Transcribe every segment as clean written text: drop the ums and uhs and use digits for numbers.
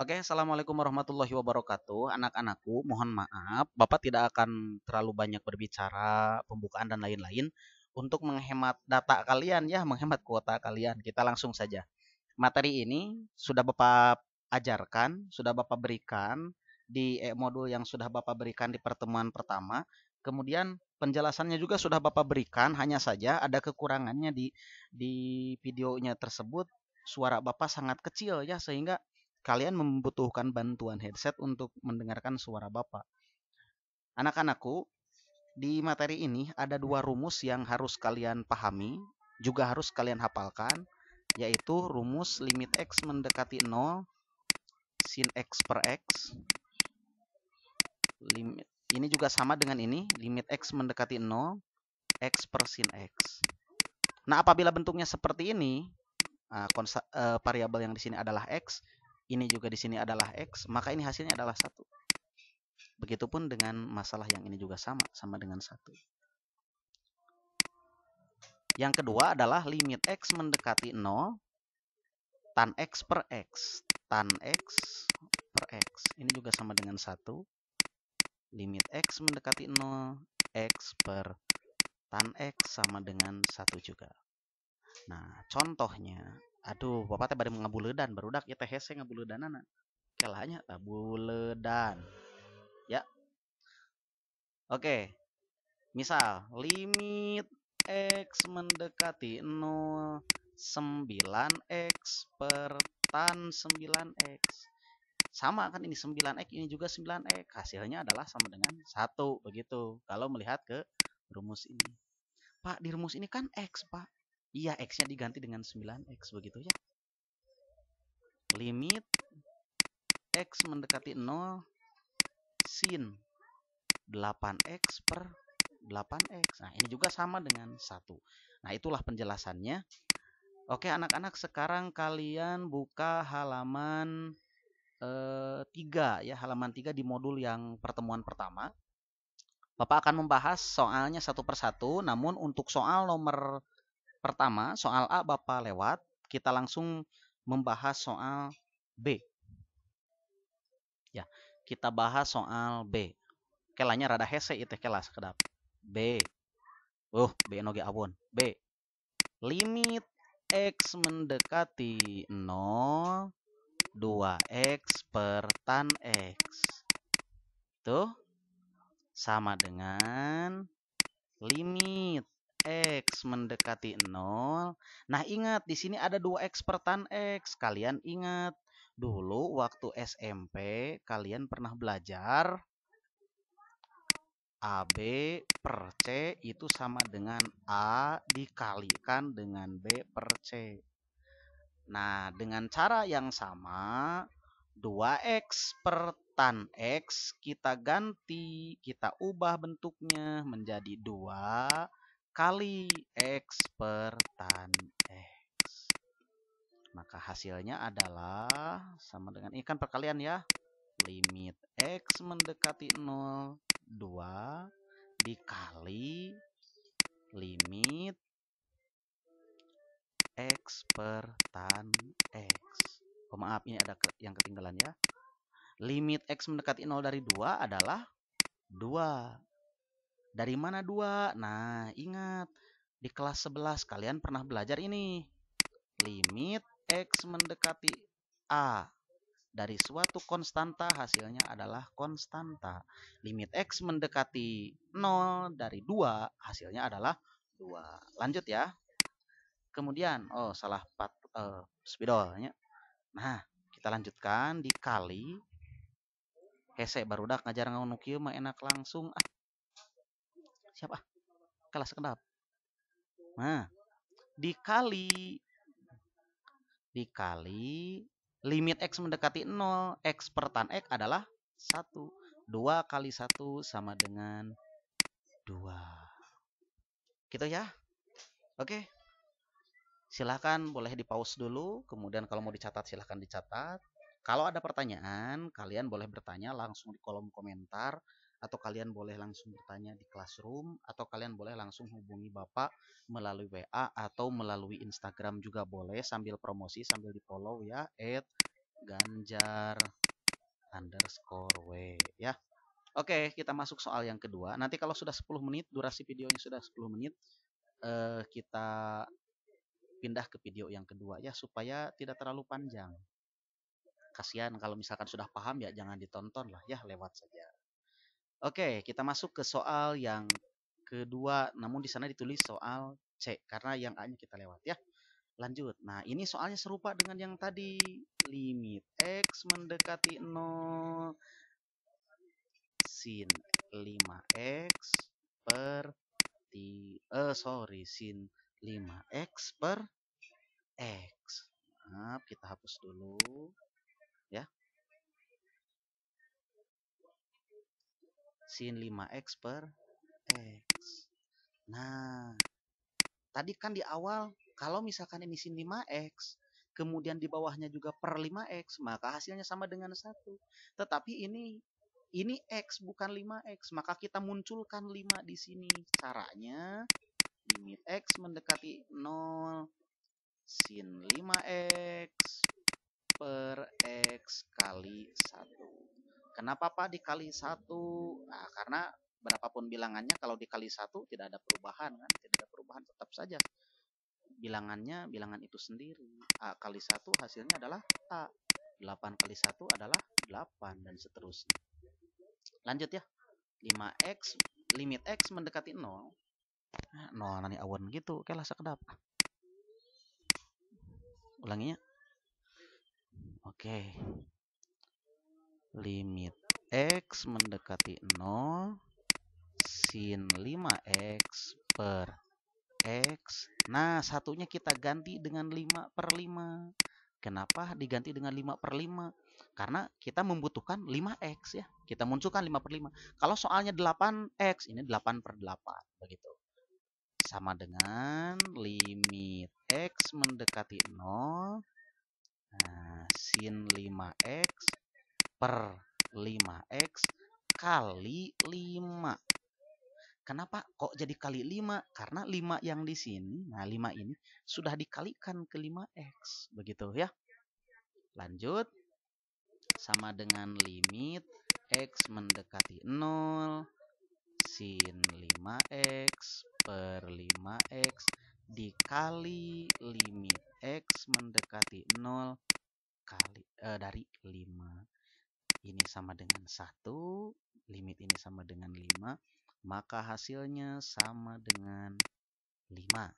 Oke, assalamualaikum warahmatullahi wabarakatuh. Anak-anakku, mohon maaf, Bapak tidak akan terlalu banyak berbicara, pembukaan dan lain-lain untuk menghemat data kalian ya, menghemat kuota kalian. Kita langsung saja. Materi ini sudah Bapak ajarkan, sudah Bapak berikan di modul yang sudah Bapak berikan di pertemuan pertama. Kemudian penjelasannya juga sudah Bapak berikan, hanya saja ada kekurangannya di videonya tersebut. Suara Bapak sangat kecil ya, sehingga kalian membutuhkan bantuan headset untuk mendengarkan suara Bapak. Anak-anakku, di materi ini ada dua rumus yang harus kalian pahami, juga harus kalian hafalkan, yaitu rumus limit X mendekati 0, sin X per X. Limit, ini juga sama dengan ini, limit X mendekati 0, X per sin X. Nah, apabila bentuknya seperti ini, variabel yang di sini adalah X, ini juga di sini adalah X, maka ini hasilnya adalah 1. Begitupun dengan masalah yang ini juga sama dengan 1. Yang kedua adalah limit X mendekati 0, tan X per X. Tan X per X. Ini juga sama dengan 1. Limit X mendekati 0, X per tan X sama dengan 1 juga. Nah, contohnya, aduh, Bapak teh bade ngabuledan, barudak ieu teh hese ngabuledanana. Kelahnya buledan. Ya. Oke. Misal, limit X mendekati 0, 9X per tan 9X. Sama kan ini 9X, ini juga 9X. Hasilnya adalah sama dengan 1. Begitu. Kalau melihat ke rumus ini. Pak, di rumus ini kan X, Pak. Iya, X-nya diganti dengan 9X. Begitu ya. Limit X mendekati 0, sin 8X per 8X. Nah, ini juga sama dengan 1. Nah, itulah penjelasannya. Oke, anak-anak, sekarang kalian buka halaman 3 ya, halaman 3 di modul yang pertemuan pertama. Bapak akan membahas soalnya satu persatu, namun untuk soal nomor pertama, soal A Bapak lewat, kita langsung membahas soal B. Ya, kita bahas soal B. Kelanya rada hese itu kelas kedap. B. B noge awon. B. Limit X mendekati 0, 2X per tan X. Tuh, sama dengan limit X mendekati 0. Nah, ingat di sini ada 2X per tan X. Kalian ingat dulu waktu SMP kalian pernah belajar AB per C itu sama dengan A dikalikan dengan B per C. Nah, dengan cara yang sama, 2X per tan X kita ganti, kita ubah bentuknya menjadi 2 kali X per tan X. Maka hasilnya adalah sama dengan, ini kan perkalian ya, limit X mendekati 0, 2 dikali limit X per tan X. Oh, maaf, ini ada yang ketinggalan ya. Limit X mendekati 0 dari 2 adalah 2. Dari mana 2? Nah, ingat. Di kelas 11 kalian pernah belajar ini. Limit X mendekati A. Dari suatu konstanta hasilnya adalah konstanta. Limit X mendekati 0 dari 2 hasilnya adalah 2. Lanjut ya. Kemudian, salah spidolnya. Nah, kita lanjutkan dikali. Hese barudak ngajar nganu kieu mah enak langsung. Siapa? Kelas kedap. Nah, dikali limit X mendekati 0, X per tan X adalah 1. 2 kali 1 sama dengan 2. Gitu ya. Oke. Silahkan boleh di pause dulu. Kemudian kalau mau dicatat silahkan dicatat. Kalau ada pertanyaan, kalian boleh bertanya langsung di kolom komentar. Atau kalian boleh langsung bertanya di classroom. Atau kalian boleh langsung hubungi Bapak melalui WA atau melalui Instagram juga boleh. Sambil promosi, sambil di follow ya. Ganjar underscore W ya. Oke, kita masuk soal yang kedua. Nanti kalau sudah 10 menit, durasi videonya sudah 10 menit, kita pindah ke video yang kedua ya, supaya tidak terlalu panjang. Kasihan kalau misalkan sudah paham ya jangan ditonton lah ya, lewat saja. Oke, kita masuk ke soal yang kedua, namun di sana ditulis soal C karena yang A-nya kita lewat ya. Lanjut. Nah, ini soalnya serupa dengan yang tadi. Limit X mendekati 0 sin 5X per sin 5X per X. Maaf, kita hapus dulu ya. Sin 5X per X. Nah, tadi kan di awal kalau misalkan ini sin 5X, kemudian di bawahnya juga per 5X, maka hasilnya sama dengan 1. Tetapi ini X bukan 5X, maka kita munculkan 5 di sini. Caranya limit X mendekati 0 sin 5X per X kali 1. Kenapa Pak dikali 1? Nah, karena berapapun bilangannya kalau dikali 1 tidak ada perubahan kan? Tidak ada perubahan, tetap saja bilangannya bilangan itu sendiri. A kali 1 hasilnya adalah A. 8 kali 1 adalah 8 dan seterusnya. Lanjut ya. 5X limit X mendekati 0. Nah, 0 nani awan gitu. Oke lah sekedap. Ulanginya. Oke. Limit X mendekati 0 sin 5X per X. Nah, satunya kita ganti dengan 5 per 5. Kenapa diganti dengan 5 per 5? Karena kita membutuhkan 5X ya. Kita munculkan 5 per 5. Kalau soalnya 8X, ini 8 per 8. Begitu. Sama dengan limit X mendekati 0. Nah, sin 5X per 5X kali 5. Kenapa kok jadi kali 5? Karena 5 yang di sini, nah 5 ini sudah dikalikan ke 5X. Begitu ya. Lanjut. Sama dengan limit X mendekati 0 sin 5X per 5X dikali limit X mendekati 0 kali dari 5. Ini sama dengan 1, limit ini sama dengan 5, maka hasilnya sama dengan 5.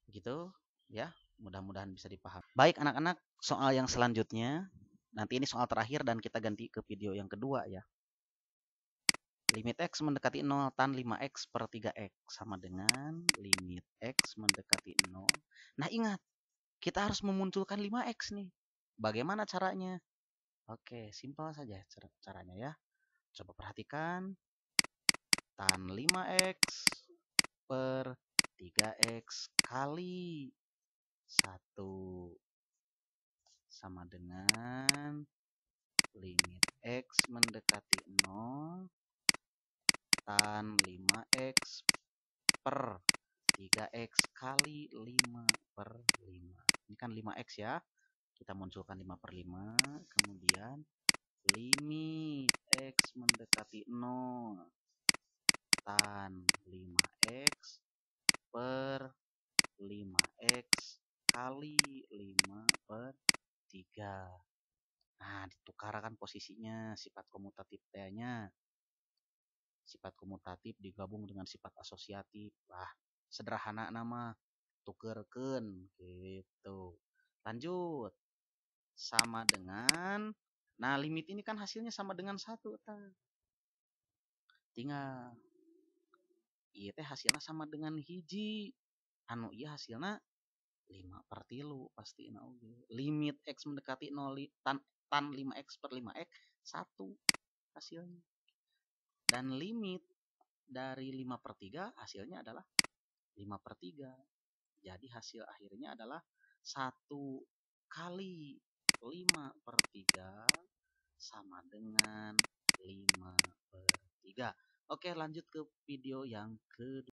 Gitu ya, mudah-mudahan bisa dipahami. Baik anak-anak, soal yang selanjutnya, nanti ini soal terakhir dan kita ganti ke video yang kedua ya. Limit X mendekati 0 tan 5X per 3X sama dengan limit X mendekati 0. Nah ingat, kita harus memunculkan 5X nih. Bagaimana caranya? Oke, simpel saja caranya ya. Coba perhatikan. Tan 5X per 3X kali 1 sama dengan limit X mendekati 0 tan 5X per 3X kali 5 per 5. Ini kan 5X ya. Kita munculkan 5 per 5. Kemudian limit X mendekati 0 tan 5X per 5X kali 5 per 3. Nah, ditukarkan posisinya sifat komutatif T-nya. Sifat komutatif digabung dengan sifat asosiatif. Wah, sederhana nama. Tukerkeun gitu. Lanjut. Sama dengan, nah limit ini kan hasilnya sama dengan 1. Tinggal iya teh hasilnya sama dengan hiji. Anu iya hasilnya 5 per 3 pasti oge. Limit X mendekati 0 tan 5X per 5X 1 hasilnya. Dan limit dari 5 per 3 hasilnya adalah 5 per 3. Jadi hasil akhirnya adalah 1 kali 5 per 3 sama dengan 5 per 3. Oke, lanjut ke video yang kedua.